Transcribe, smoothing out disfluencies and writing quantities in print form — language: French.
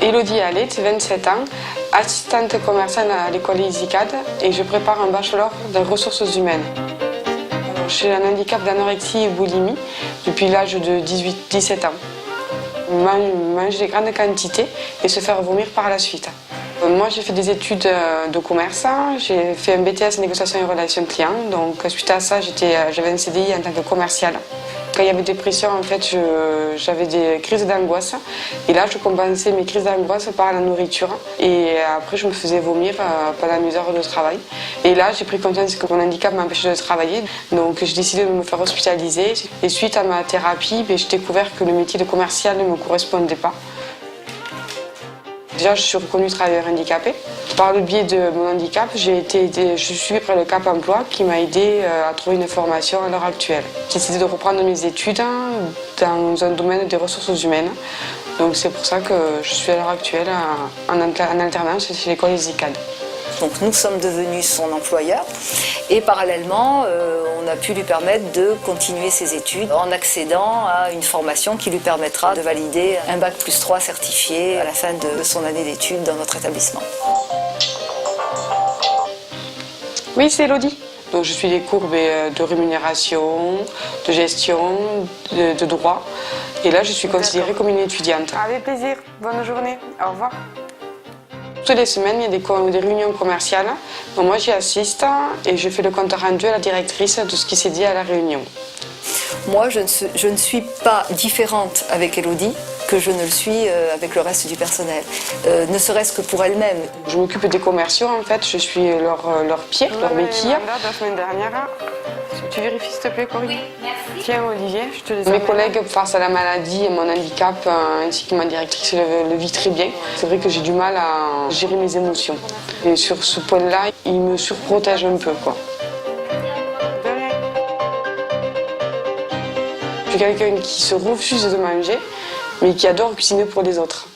Elodie Allet, 27 ans, assistante commerciale à l'école EasyCAD et je prépare un bachelor de ressources humaines. J'ai un handicap d'anorexie et boulimie depuis l'âge de 18-17 ans. Manger des grandes quantités et se faire vomir par la suite. Moi, j'ai fait des études de commerce, j'ai fait un BTS négociation et relations clients, donc suite à ça, j'avais un CDI en tant que commerciale. Quand il y avait des pressions, en fait, j'avais des crises d'angoisse. Et là, je compensais mes crises d'angoisse par la nourriture. Et après, je me faisais vomir pendant mes heures de travail. Et là, j'ai pris conscience que mon handicap m'empêchait de travailler. Donc, j'ai décidé de me faire hospitaliser. Et suite à ma thérapie, j'ai découvert que le métier de commercial ne me correspondait pas. Déjà, je suis reconnue travailleur handicapé. Par le biais de mon handicap, je suis près le Cap Emploi qui m'a aidé à trouver une formation à l'heure actuelle. J'ai décidé de reprendre mes études dans un domaine des ressources humaines. Donc c'est pour ça que je suis à l'heure actuelle en alternance chez l'école EasyCAD. Donc nous sommes devenus son employeur et parallèlement on a pu lui permettre de continuer ses études en accédant à une formation qui lui permettra de valider un bac+3 certifié à la fin de son année d'études dans notre établissement. Oui, c'est Elodie. Donc je suis des cours de rémunération, de gestion, de droit. Et là je suis considérée comme une étudiante. Avec plaisir, bonne journée, au revoir. Toutes les semaines, il y a des réunions commerciales. Donc moi, j'y assiste et je fais le compte rendu à la directrice de ce qui s'est dit à la réunion. Moi, je ne suis pas différente avec Elodie que je ne le suis avec le reste du personnel, ne serait-ce que pour elle-même. Je m'occupe des commerciaux, en fait, je suis leur pied, leur béquille. La semaine dernière, tu vérifies s'il te plaît, Corinne? Oui, merci. Tiens, Olivier, je te les amène. Mes collègues, face à la maladie et mon handicap, ainsi que ma directrice, le vit très bien. C'est vrai que j'ai du mal à gérer mes émotions. Et sur ce point-là, ils me surprotègent un peu, quoi. Je suis quelqu'un qui se refuse de manger, mais qui adore cuisiner pour les autres.